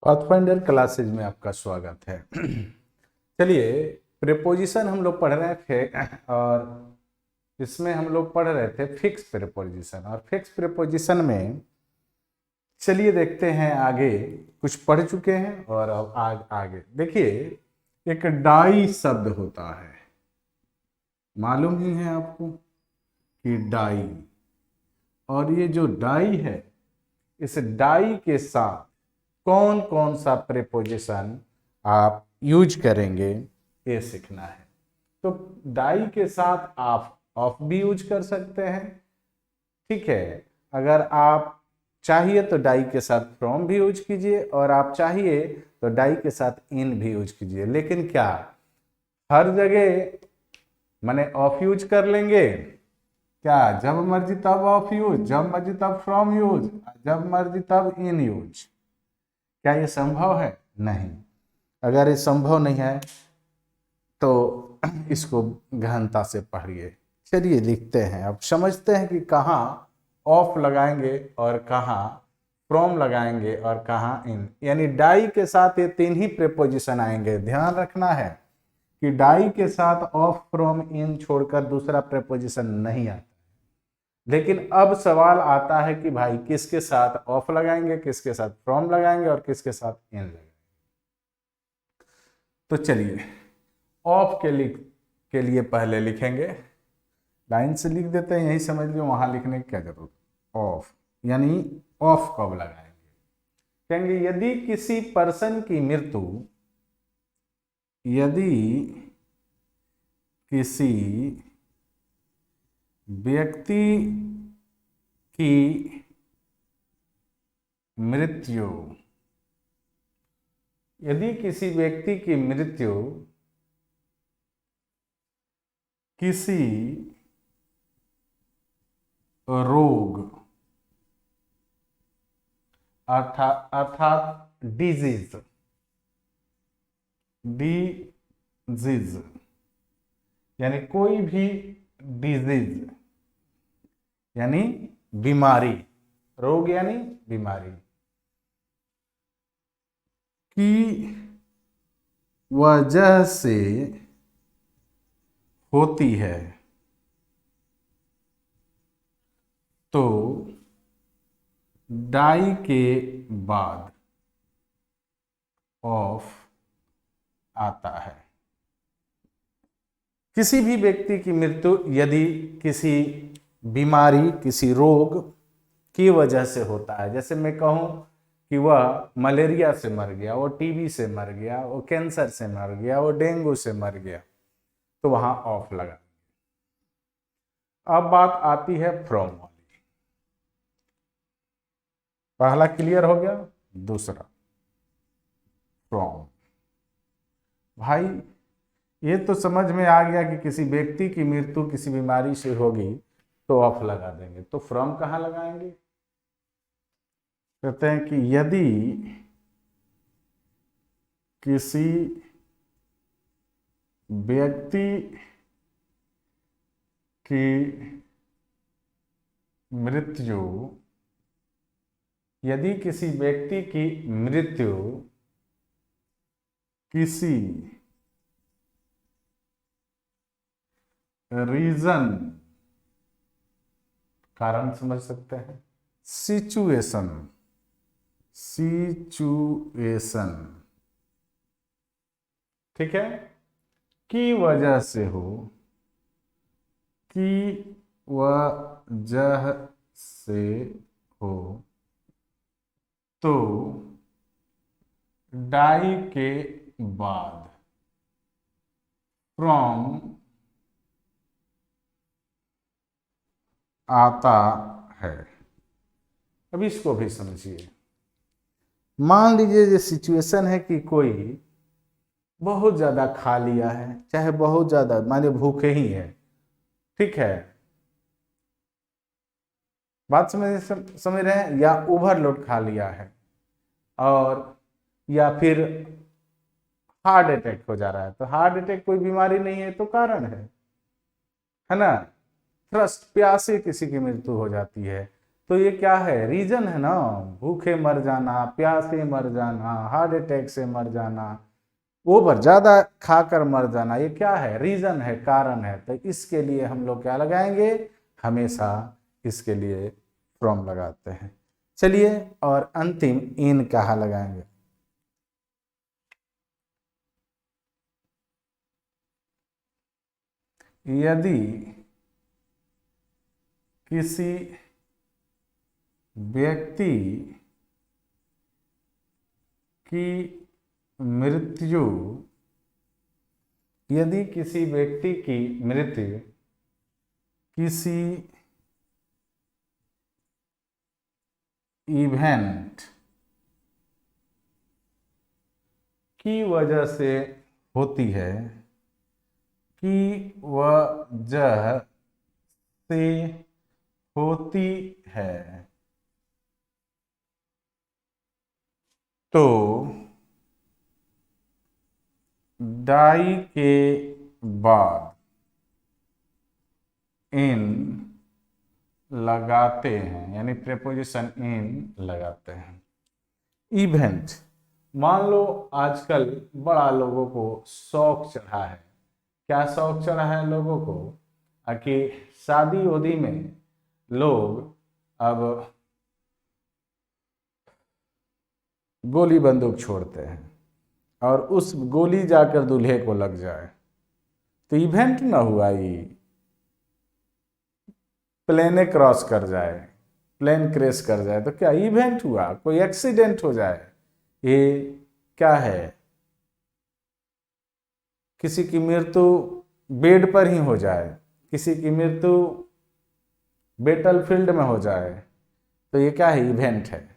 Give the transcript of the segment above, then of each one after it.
Pathfinder classes में आपका स्वागत है। चलिए, प्रीपोजिशन हम लोग पढ़ रहे थे और इसमें हम लोग पढ़ रहे थे फिक्स प्रीपोजिशन। और फिक्स प्रीपोजिशन में चलिए देखते हैं आगे, कुछ पढ़ चुके हैं और अब आगे देखिए, एक डाई शब्द होता है, मालूम ही है आपको कि डाई। और ये जो डाई है, इस डाई के साथ कौन कौन सा प्रीपोजिशन आप यूज करेंगे ये सीखना है। तो डाई के साथ आप ऑफ भी यूज कर सकते हैं, ठीक है। अगर आप चाहिए तो डाई के साथ फ्रॉम भी यूज कीजिए, और आप चाहिए तो डाई के साथ इन भी यूज कीजिए। लेकिन क्या हर जगह माने ऑफ यूज कर लेंगे? क्या जब मर्जी तब ऑफ यूज, जब मर्जी तब फ्रॉम यूज, जब मर्जी तब इन यूज? क्या ये संभव है? नहीं। अगर ये संभव नहीं है तो इसको गहनता से पढ़िए। चलिए लिखते हैं, अब समझते हैं कि कहाँ ऑफ लगाएंगे और कहाँ फ्रॉम लगाएंगे और कहाँ इन। यानी डाई के साथ ये तीन ही प्रीपोजिशन आएंगे। ध्यान रखना है कि डाई के साथ ऑफ फ्रॉम इन छोड़कर दूसरा प्रीपोजिशन नहीं आता। लेकिन अब सवाल आता है कि भाई किसके साथ ऑफ लगाएंगे, किसके साथ फ्रॉम लगाएंगे और किसके साथ इन लगाएंगे। तो चलिए, ऑफ के लिए पहले लिखेंगे, लाइन से लिख देते हैं, यही समझ लो, वहां लिखने की क्या जरूरत। ऑफ यानी ऑफ कब लगाएंगे? कहेंगे यदि किसी पर्सन की मृत्यु, यदि किसी व्यक्ति की मृत्यु, यदि किसी व्यक्ति की मृत्यु किसी रोग अर्थात डिजीज यानी कोई भी डिजीज यानी बीमारी, रोग यानी बीमारी की वजह से होती है, तो डाई के बाद ऑफ आता है। किसी भी व्यक्ति की मृत्यु यदि किसी बीमारी, किसी रोग की वजह से होता है, जैसे मैं कहूं कि वह मलेरिया से मर गया, वो टीबी से मर गया, वो कैंसर से मर गया, वो डेंगू से मर गया, तो वहां ऑफ लगा। अब बात आती है फ्रॉम वाली। पहला क्लियर हो गया, दूसरा फ्रॉम। भाई ये तो समझ में आ गया कि किसी व्यक्ति की मृत्यु किसी बीमारी से होगी तो ऑफ लगा देंगे। तो फ्रॉम कहां लगाएंगे? कहते हैं कि यदि किसी व्यक्ति की मृत्यु, यदि किसी व्यक्ति की मृत्यु किसी रीजन, कारण समझ सकते हैं, सिचुएशन ठीक है, की वजह से हो, की वजह से हो, तो डाई के बाद फ्रॉम आता है। अब इसको भी समझिए। मान लीजिए ये सिचुएशन है कि कोई बहुत ज्यादा खा लिया है, चाहे बहुत ज्यादा माने भूखे ही है, ठीक है, बात समझ रहे हैं, या ओवरलोड खा लिया है, और या फिर हार्ट अटैक हो जा रहा है। तो हार्ट अटैक कोई बीमारी नहीं है, तो कारण है ना। थ्रस्ट, प्यासे किसी की मृत्यु हो जाती है तो ये क्या है, रीजन है ना, भूखे मर जाना, प्यासे मर जाना, हार्ट अटैक से मर जाना, ओवर ज्यादा खाकर मर जाना, ये क्या है, रीजन है, कारण है। तो इसके लिए हम लोग क्या लगाएंगे, हमेशा इसके लिए फ्रॉम लगाते हैं। चलिए, और अंतिम इन कहाँ लगाएंगे, यदि किसी व्यक्ति की मृत्यु, यदि किसी व्यक्ति की मृत्यु किसी इवेंट की वजह से होती है, की वजह से होती है, तो डाई के बाद इन लगाते हैं, यानी प्रेपोजिशन इन लगाते हैं। इवेंट, मान लो आजकल बड़ा लोगों को शौक चढ़ा है, क्या शौक चढ़ा है लोगों को, कि शादी उदी में लोग अब गोली बंदूक छोड़ते हैं और उस गोली जाकर दूल्हे को लग जाए, तो इवेंट ना हुआ, ये प्लेने क्रॉस कर जाए, प्लेन क्रैश कर जाए, तो क्या इवेंट हुआ, कोई एक्सीडेंट हो जाए, ये क्या है, किसी की मृत्यु बेड पर ही हो जाए, किसी की मृत्यु बैटलफील्ड में हो जाए, तो ये क्या है, इवेंट है।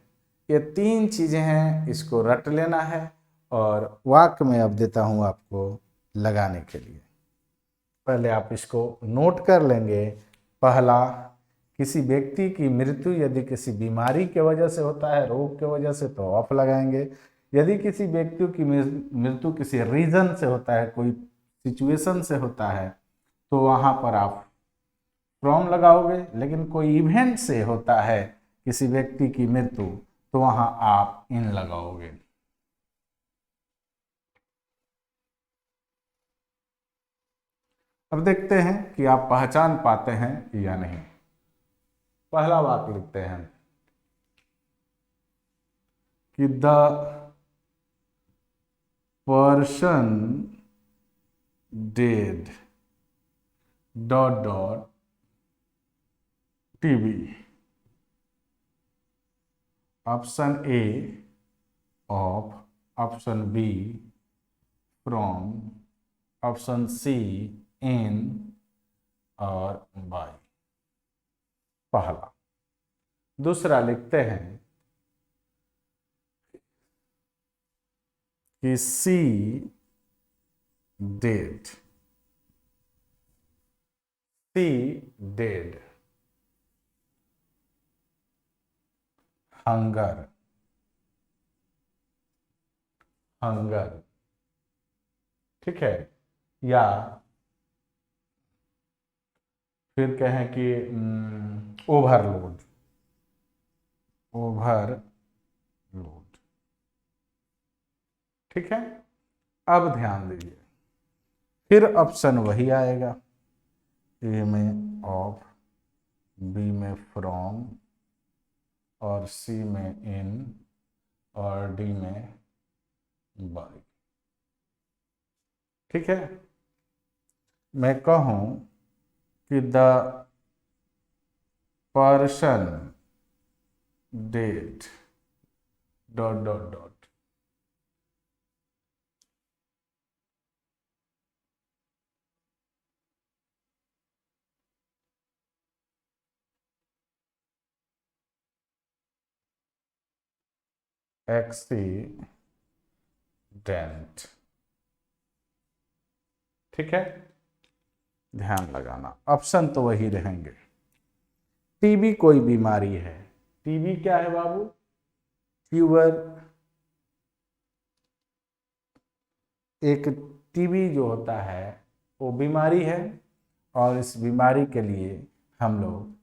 ये तीन चीजें हैं, इसको रट लेना है और वाक्य में अब देता हूं आपको लगाने के लिए। पहले आप इसको नोट कर लेंगे। पहला, किसी व्यक्ति की मृत्यु यदि किसी बीमारी के वजह से होता है, रोग के वजह से, तो ऑफ लगाएंगे। यदि किसी व्यक्ति की मृत्यु किसी रीजन से होता है, कोई सिचुएशन से होता है, तो वहां पर आप फ्रॉम लगाओगे। लेकिन कोई इवेंट से होता है किसी व्यक्ति की मृत्यु, तो वहां आप इन लगाओगे। अब देखते हैं कि आप पहचान पाते हैं या नहीं। पहला वाक्य लिखते हैं कि the person dead dot dot TV. Option A of, option B from, option C in और बाय। पहला। दूसरा लिखते हैं कि see dead, see dead hunger, hunger, ठीक है। या फिर कहें कि ओवरलोड, ओवरलोड, ठीक है। अब ध्यान दीजिए, फिर ऑप्शन वही आएगा, ए में ऑफ, बी में फ्रॉम और सी में इन और डी में बाय, ठीक है। मैं कहूं कि the person dead dot dot dot accident, ठीक है। ध्यान लगाना, ऑप्शन तो वही रहेंगे। टीबी कोई बीमारी है, टीबी क्या है बाबू, फीवर, एक टीबी जो होता है वो बीमारी है और इस बीमारी के लिए हम लोग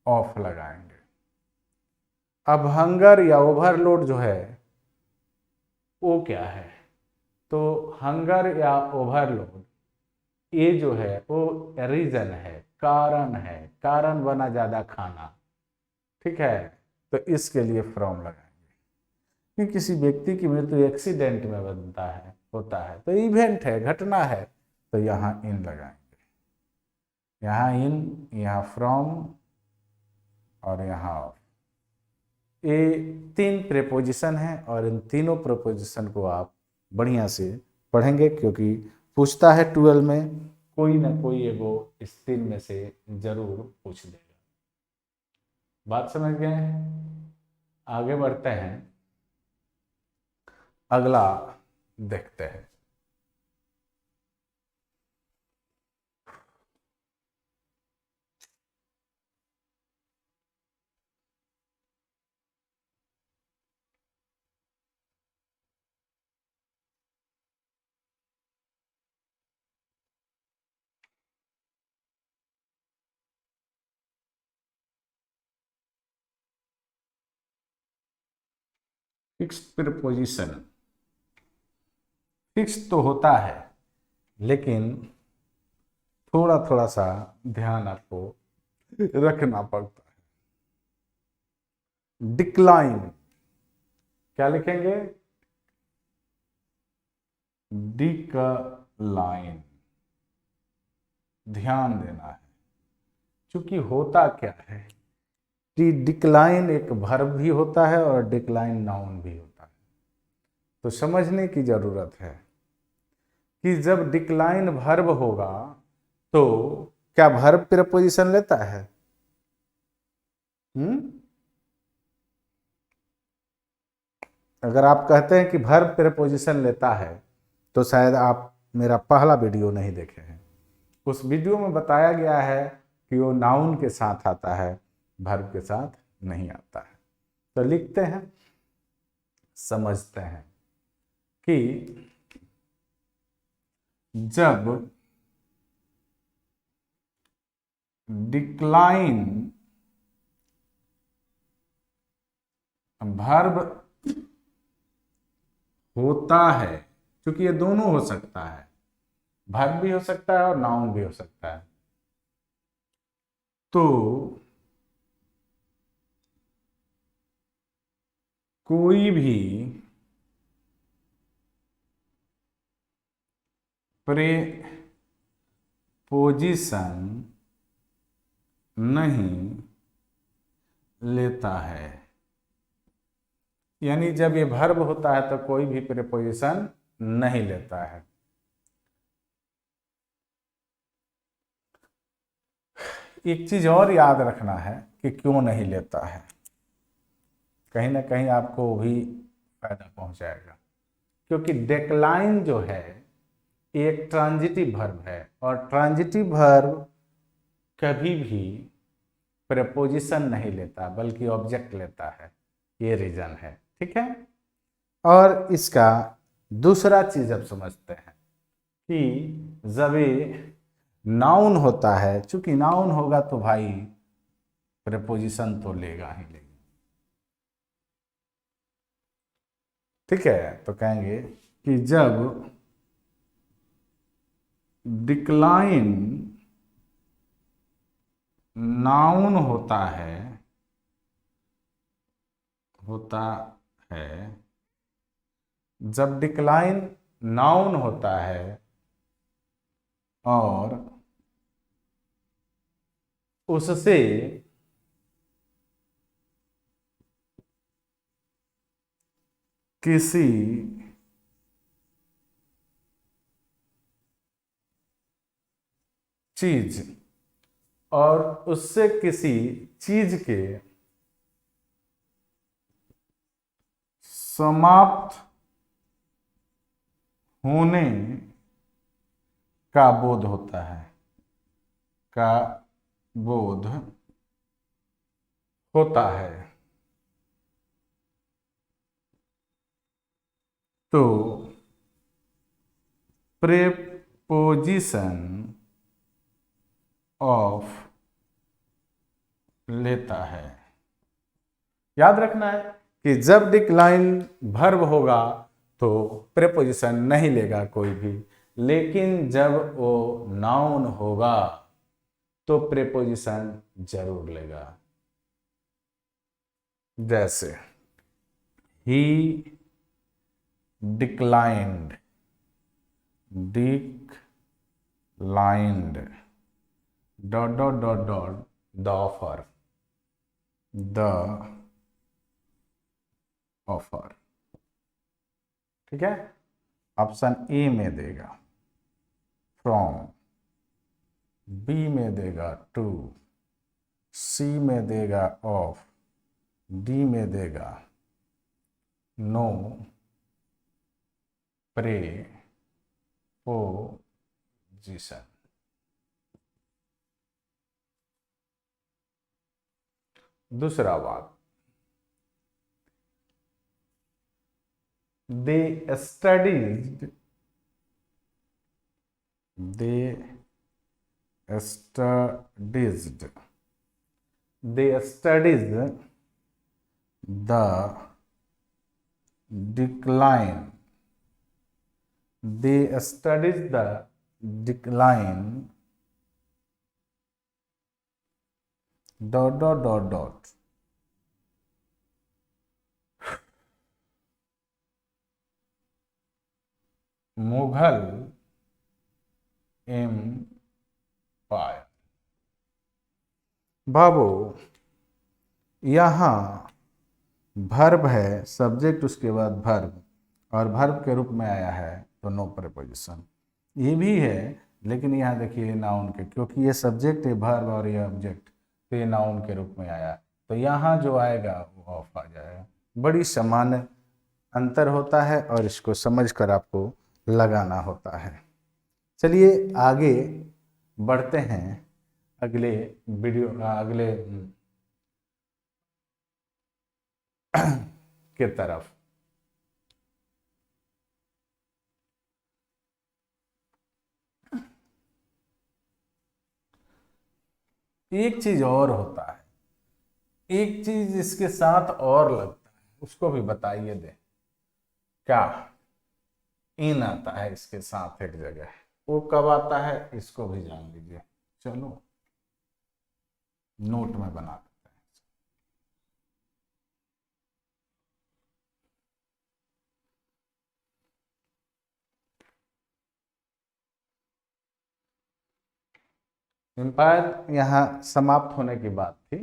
ऑफ लगाएंगे। अब हंगर या ओवरलोड जो है वो क्या है? तो हंगर या ओवरलोड ये जो है वो रीजन है, कारण है, कारण बना ज्यादा खाना। ठीक है, तो इसके लिए फ्रॉम लगाएंगे। कि किसी व्यक्ति की मृत्यु एक्सीडेंट में बनता है, होता है, तो इवेंट है, घटना है, तो यहाँ इन लगाएंगे। यहाँ इन, यहाँ फ्रॉम और यहाँ ऑफ। ये 3 प्रेपोजिशन है और इन तीनों प्रेपोजिशन को आप बढ़िया से पढ़ेंगे, क्योंकि पूछता है 12 में कोई ना कोई एगो इस 3 में से जरूर पूछ देगा। बात समझ गए? आगे बढ़ते हैं, अगला देखते हैं। फिक्स प्रीपोजिशन फिक्स तो होता है, लेकिन थोड़ा थोड़ा सा ध्यान आपको रखना पड़ता है। डिक्लाइन क्या लिखेंगे? डिक्लाइन, ध्यान देना है। क्योंकि होता क्या है कि डिक्लाइन एक वर्ब भी होता है और डिक्लाइन नाउन भी होता है। तो समझने की जरूरत है कि जब डिक्लाइन वर्ब होगा तो क्या वर्ब प्रीपोजिशन लेता है? अगर आप कहते हैं कि वर्ब प्रीपोजिशन लेता है तो शायद आप मेरा पहला वीडियो नहीं देखे हैं। उस वीडियो में बताया गया है कि वो नाउन के साथ आता है, वर्ब के साथ नहीं आता है। तो लिखते हैं, समझते हैं कि जब डिक्लाइन वर्ब होता है, क्योंकि ये दोनों हो सकता है, वर्ब भी हो सकता है और नाउन भी हो सकता है, तो कोई भी प्रेपोजिशन नहीं लेता है। यानी जब ये वर्ब होता है तो कोई भी प्रेपोजिशन नहीं लेता है। एक चीज और याद रखना है कि क्यों नहीं लेता है, कहीं ना कहीं आपको भी फायदा पहुंचाएगा। क्योंकि डेक्लाइन जो है एक ट्रांजिटिव वर्ब है और ट्रांजिटिव वर्ब कभी भी प्रेपोजिशन नहीं लेता बल्कि ऑब्जेक्ट लेता है। ये रीजन है, ठीक है। और इसका दूसरा चीज अब समझते हैं कि जब ये नाउन होता है, चूंकि नाउन होगा तो भाई प्रेपोजिशन तो लेगा ही लेगा। ठीक है, तो कहेंगे कि जब डिक्लाइन नाउन होता है जब डिक्लाइन नाउन होता है और उससे किसी चीज और उससे किसी चीज के समाप्त होने का बोध होता है, का बोध होता है, तो प्रेपोजिशन ऑफ लेता है। याद रखना है कि जब डिक्लाइन वर्ब होगा तो प्रीपोजिशन नहीं लेगा कोई भी, लेकिन जब वो नाउन होगा तो प्रीपोजिशन जरूर लेगा। जैसे ही declined, declined dot dot dot dot the offer, the offer. ठीक है, ऑप्शन ए में देगा फ्रॉम, बी में देगा टू, सी में देगा ऑफ, डी में देगा नो प्रेपोजिशन। दूसरा बात, they studied the decline, they studied the decline dot dot dot dot Mughal empire. बाबू यहाँ वर्ब है, सब्जेक्ट उसके बाद वर्ब, और वर्ब के रूप में आया है तो नो प्रीपोजिशन। ये भी है लेकिन यहाँ देखिए नाउन के, क्योंकि ये सब्जेक्ट है वर्ब और ये ऑब्जेक्ट, तो ये नाउन के रूप में आया, तो यहाँ जो आएगा वो ऑफ आ जाएगा। बड़ी सामान्य अंतर होता है और इसको समझकर आपको लगाना होता है। चलिए आगे बढ़ते हैं अगले वीडियो, अगले के तरफ। एक चीज और होता है, एक चीज इसके साथ और लगता है, उसको भी बताइए दे। क्या? इन आता है इसके साथ एक जगह, वो कब आता है इसको भी जान लीजिए। चलो नोट में बना देते हैं। एम्पायर यहां समाप्त होने की बात थी।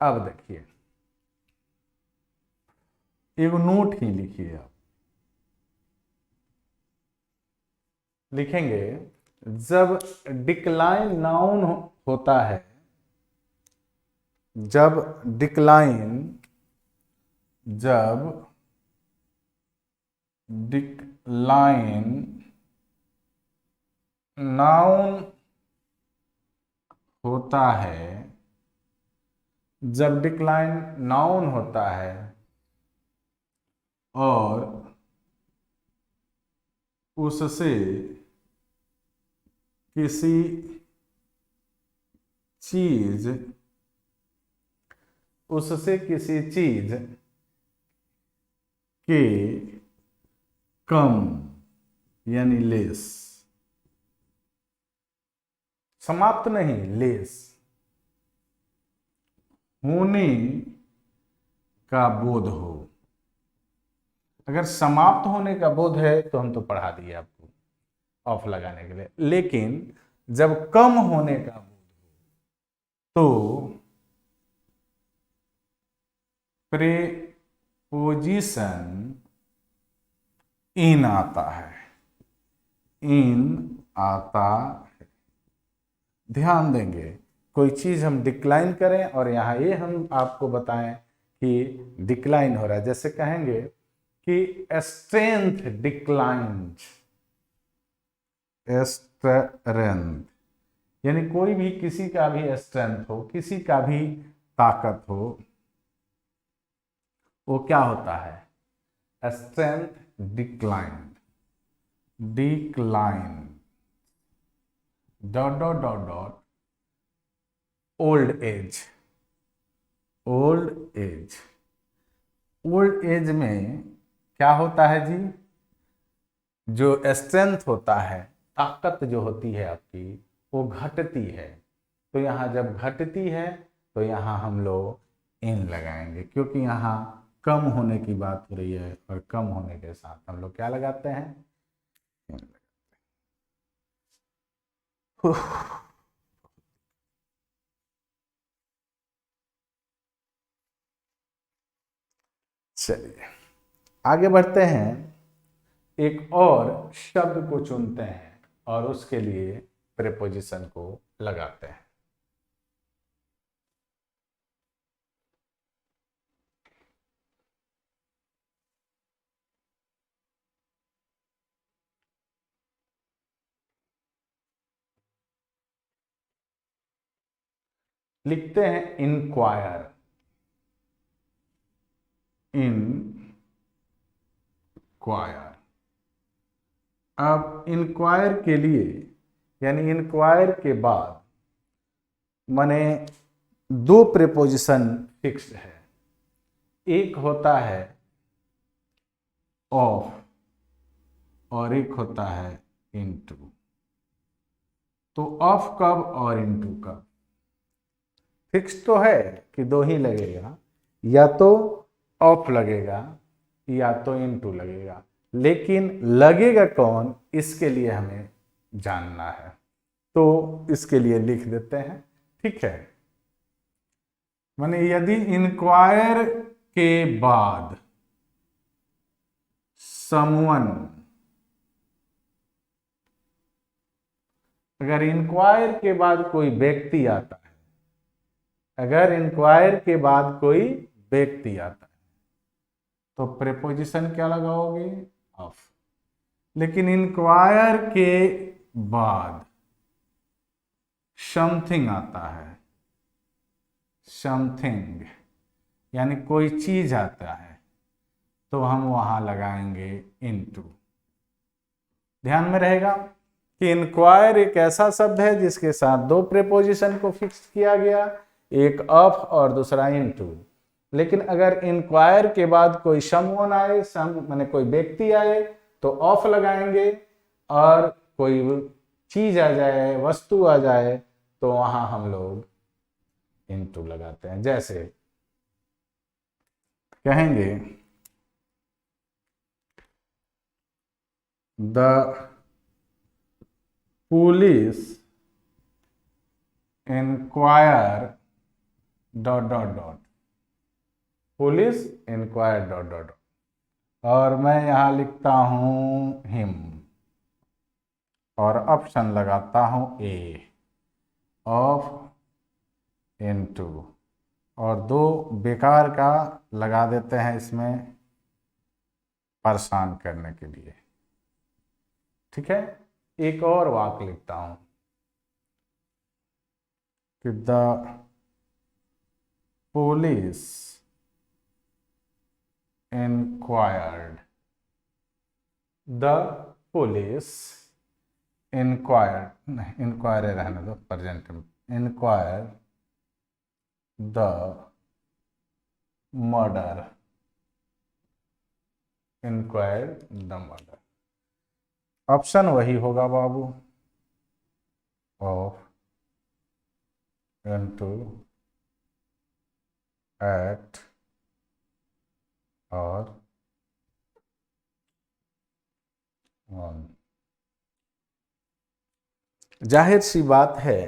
अब देखिए एक नोट ही लिखिए आप। लिखेंगे जब डिक्लाइन नाउन होता है, जब डिक्लाइन नाउन होता है, जब डिक्लाइन नाउन होता है और उससे किसी चीज के कम यानी लेस, समाप्त नहीं, लेस होने का बोध हो। अगर समाप्त होने का बोध है तो हम तो पढ़ा दिए आपको ऑफ लगाने के लिए, लेकिन जब कम होने का बोध हो तो प्रेपोजिशन इन आता है, इन आता है। ध्यान देंगे, कोई चीज हम डिक्लाइन करें और यहाँ ये हम आपको बताएं कि डिक्लाइन हो रहा है, जैसे कहेंगे कि स्ट्रेंथ डिक्लाइंड, स्ट्रेंथ यानी कोई भी किसी का भी स्ट्रेंथ हो, किसी का भी ताकत हो, वो क्या होता है? Strength declined, dot dot dot dot old age, old age old age में क्या होता है जी, जो स्ट्रेंथ होता है, ताकत जो होती है आपकी, वो घटती है। तो यहाँ जब घटती है तो यहाँ हम लोग इन लगाएंगे, क्योंकि यहाँ कम होने की बात हो रही है और कम होने के साथ हम लोग क्या लगाते हैं, इन लगाते हैं। चलिए आगे बढ़ते हैं, एक और शब्द को चुनते हैं और उसके लिए प्रेपोजिशन को लगाते हैं। लिखते हैं इंक्वायर। इंक्वायर। अब इंक्वायर के लिए, यानी इंक्वायर के बाद माने दो प्रेपोजिशन फिक्स्ड है। एक होता है ऑफ और एक होता है इनटू। तो ऑफ कब और इनटू कब? फिक्स तो है कि दो ही लगेगा, या तो ऑफ लगेगा या तो इनटू लगेगा, लेकिन लगेगा कौन, इसके लिए हमें जानना है। तो इसके लिए लिख देते हैं, ठीक है। माने यदि इंक्वायर के बाद समवन, अगर इंक्वायर के बाद कोई व्यक्ति आता है, अगर इंक्वायर के बाद कोई व्यक्ति आता है तो प्रेपोजिशन क्या लगाओगे, ऑफ। लेकिन इंक्वायर के बाद समथिंग आता है, समथिंग यानी कोई चीज आता है, तो हम वहां लगाएंगे इनटू। ध्यान में रहेगा कि इंक्वायर एक ऐसा शब्द है जिसके साथ दो प्रेपोजिशन को फिक्स किया गया, एक ऑफ और दूसरा इनटू। लेकिन अगर इंक्वायर के बाद कोई समवन आए, सम माने कोई व्यक्ति आए, तो ऑफ लगाएंगे, और कोई चीज आ जाए, वस्तु आ जाए, तो वहां हम लोग इनटू लगाते हैं। जैसे कहेंगे the police enquire dot dot dot, police enquire dot dot, और मैं यहां लिखता हूं हिम और ऑप्शन लगाता हूं ए ऑफ इनटू, और दो बेकार का लगा देते हैं इसमें परेशान करने के लिए, ठीक है। एक और वाक्य लिखता हूं कि the police enquired, the police enquired, नहीं इंक्वायर रहने दो, प्रेजेंट में, enquire the murder, enquire the murder. Option वही होगा बाबू, ऑफ इनटू एट और ऑन। जाहिर सी बात है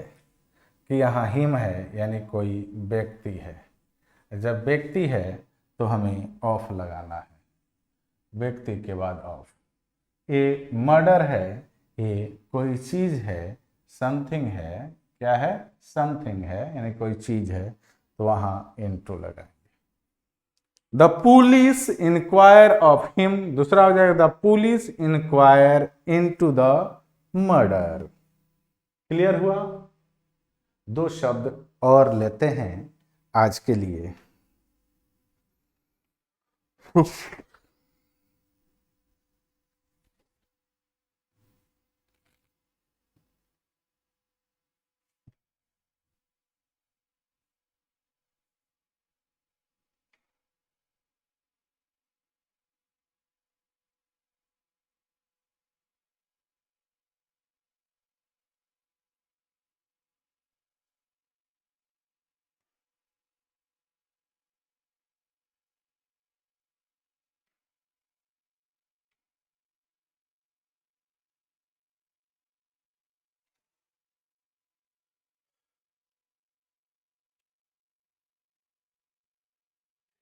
कि यहाँ हिम है, यानी कोई व्यक्ति है। जब व्यक्ति है तो हमें ऑफ लगाना है, व्यक्ति के बाद ऑफ। ये मर्डर है, ये कोई चीज है, समथिंग है, क्या है, समथिंग है, यानी कोई चीज है, तो वहां इनटू लगाएंगे। The police enquire of him, दूसरा हो जाएगा the police enquire into the murder. Clear हुआ? दो शब्द और लेते हैं आज के लिए।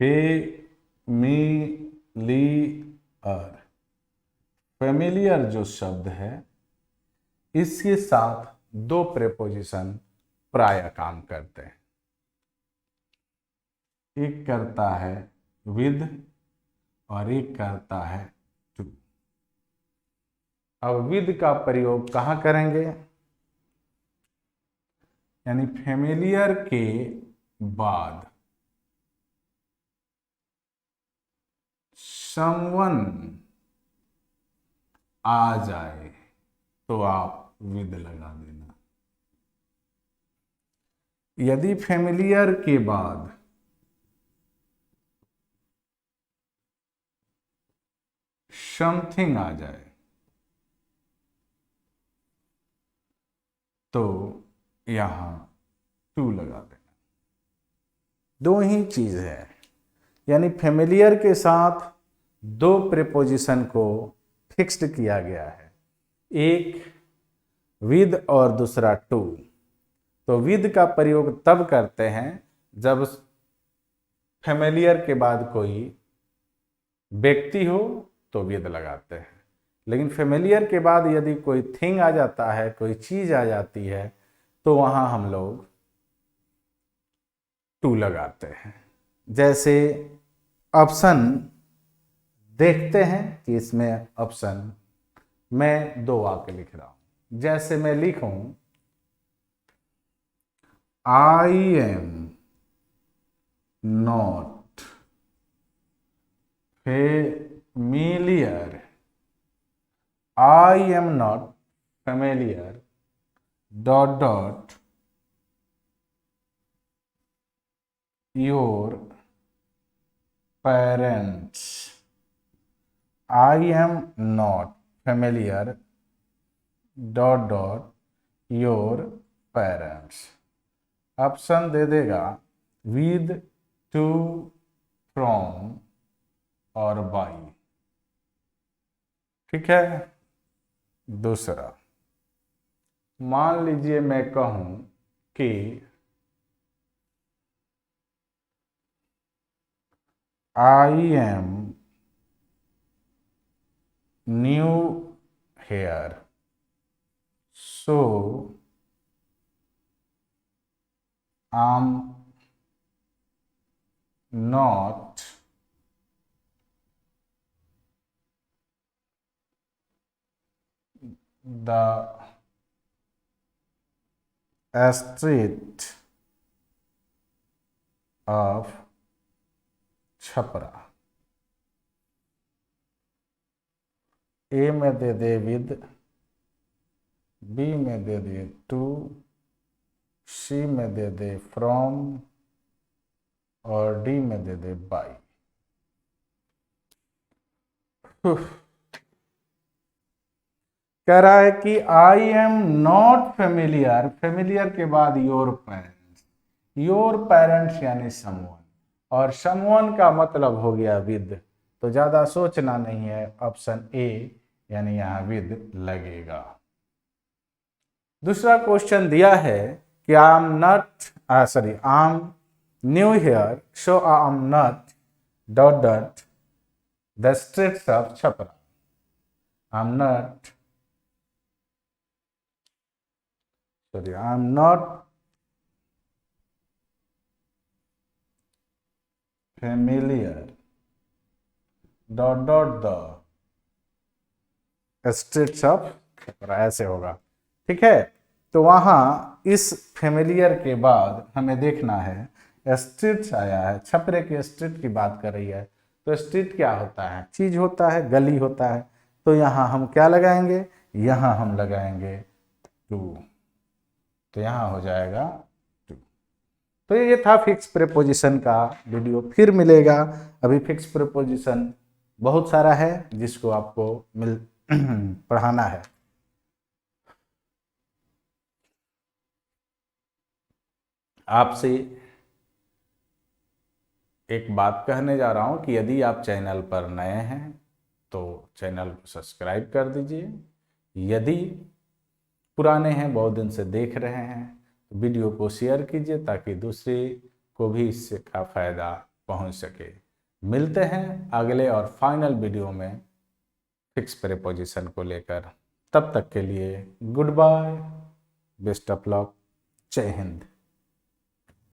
फेमिलियर, फेमिलियर जो शब्द है इसके साथ दो प्रेपोजिशन प्राय काम करते हैं। एक करता है विद और एक करता है टू। अब विद का प्रयोग कहाँ करेंगे? यानी फेमिलियर के बाद समवन आ जाए तो आप विद लगा देना। यदि फेमिलियर के बाद समथिंग आ जाए तो यहां टू लगा देना। दो ही चीज है, यानी फेमिलियर के साथ दो प्रीपोजिशन को फिक्स्ड किया गया है, एक विद और दूसरा टू। तो विद का प्रयोग तब करते हैं जब फेमिलियर के बाद कोई व्यक्ति हो तो विद लगाते हैं, लेकिन फेमिलियर के बाद यदि कोई थिंग आ जाता है, कोई चीज आ जाती है, तो वहां हम लोग टू लगाते हैं। जैसे ऑप्शन देखते हैं कि इसमें ऑप्शन, मैं दो वाक्य लिख रहा हूं। जैसे मैं लिखूं I am not familiar, I am not familiar dot dot your parents, I am not familiar dot dot your parents। Option दे देगा with, to, from और by। ठीक है। दूसरा, मान लीजिए मैं कहूं कि I am new here, so I'm not the street of Chhapra. ए में दे दे विद, बी में दे दे टू, सी में दे दे फ्रॉम और डी में दे दे बाई। कह रहा है कि आई एम नॉट फेमिलियर, फेमिलियर के बाद योर पेरेंट्स, योर पेरेंट्स यानी समवन, और समवन का मतलब हो गया विद, तो ज्यादा सोचना नहीं है, ऑप्शन ए यानी यहां विद लगेगा। दूसरा क्वेश्चन दिया है कि आई am not I am new here, so I am not dot dot the streets of Chhapra. I am not I am not familiar dot dot the streets of Chhapra, ऐसे होगा। ठीक है। तो वहां इस फेमिलियर के बाद हमें देखना है स्ट्रीट्स आया है, छपरे के स्ट्रीट की बात कर रही है, तो स्ट्रीट क्या होता है? चीज होता है, गली होता है। तो यहां हम क्या लगाएंगे? यहां हम लगाएंगे टू, तो यहां हो जाएगा। तो ये था फिक्स प्रीपोजिशन का वीडियो, फिर मिलेगा। अभी फिक्स प्रीपोजिशन बहुत सारा है जिसको आपको पढ़ाना है। आपसे एक बात कहने जा रहा हूं कि यदि आप चैनल पर नए हैं तो चैनल को सब्सक्राइब कर दीजिए। यदि पुराने हैं, बहुत दिन से देख रहे हैं, वीडियो को शेयर कीजिए ताकि दूसरे को भी इससे का फायदा पहुंच सके। मिलते हैं अगले और फाइनल वीडियो में फिक्स प्रीपोजिशन को लेकर। तब तक के लिए good bye, best of luck, जय हिंद।